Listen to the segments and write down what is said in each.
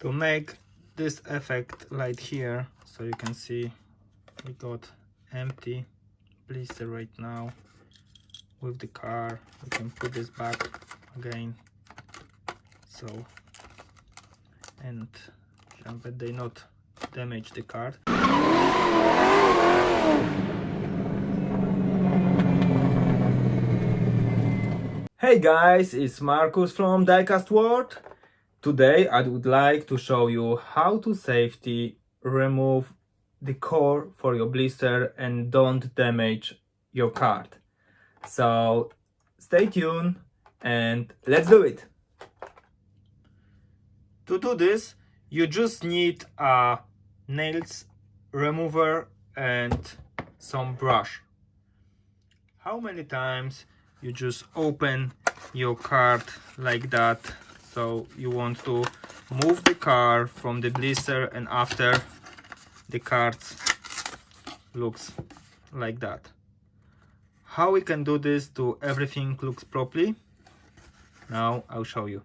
To make this effect right here, so you can see we got empty blister right now with the car. We can put this back again, so, and but they not damage the card. Hey guys, it's Marcus from Diecast World. Today I would like to show you how to safely remove the core for your blister and don't damage your card. So stay tuned and let's do it. To do this, you just need a nails remover and some brush. How many times you just open your card like that? So you want to move the car from the blister, and after the card looks like that. How we can do this to everything looks properly? Now I'll show you.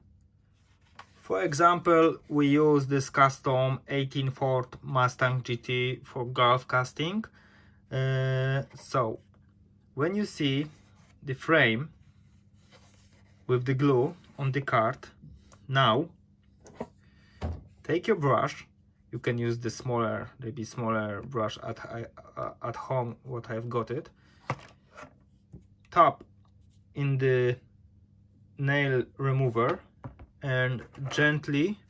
For example, we use this custom 18 Ford Mustang GT for golf casting. So when you see the frame with the glue on the card, now take your brush. You can use the smaller, maybe smaller brush at home, what I've got it. Tap in the nail remover and gently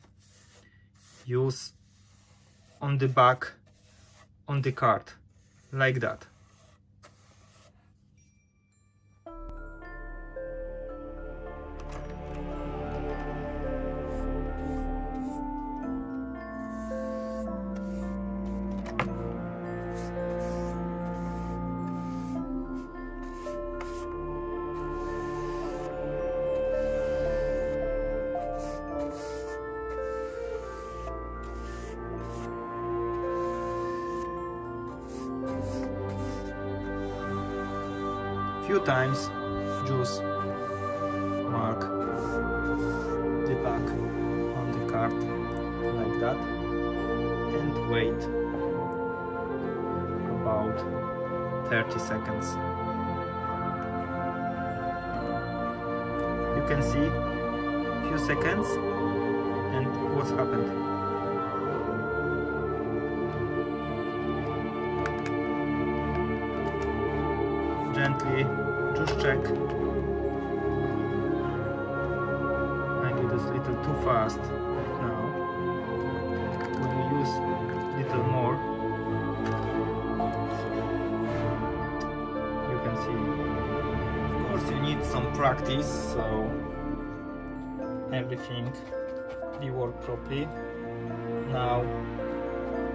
use on the back on the card like that. Few times just mark the back on the card like that and wait about 30 seconds. You can see few seconds and what's happened. Gently, just check. Maybe it is a little too fast right now. When you use a little more, you can see. Of course, you need some practice, so everything will work properly. Now,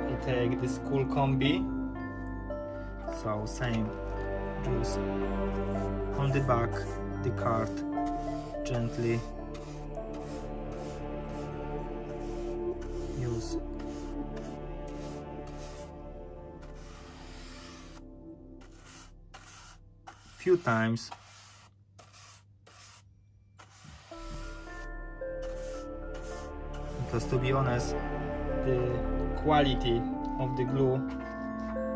you take this cool combi. So same. Just on the back the card gently use few times. Because to be honest, the quality of the glue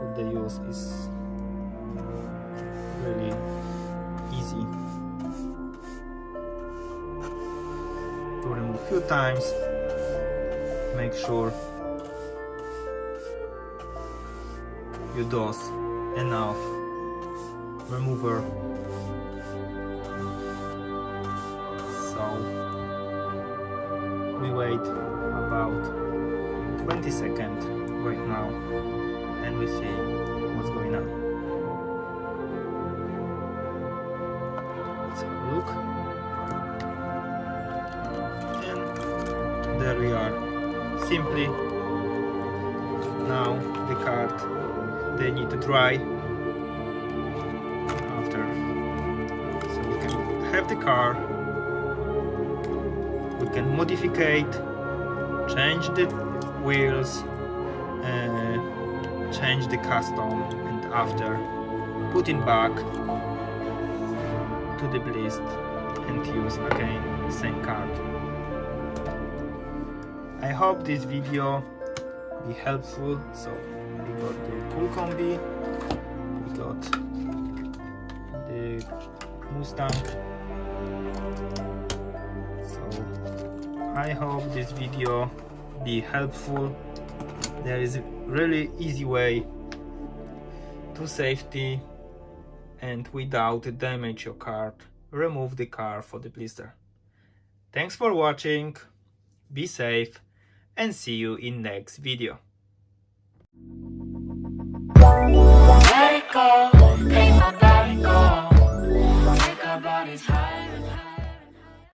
that they use is really easy to remove. Few times, make sure you dose enough remover, so we wait about 20 seconds right now and we see what's going on. Look, and there we are. Simply now the card they need to dry after, so we can have the car, we can modify, change the wheels, change the custom, and after putting back to the list and use again the same card. I hope this video be helpful. So we got the cool combi, we got the Mustang. So I hope this video be helpful. There is a really easy way to safety and without damage your car, remove the car for the blister. Thanks for watching, be safe, and see you in next video. Let it go.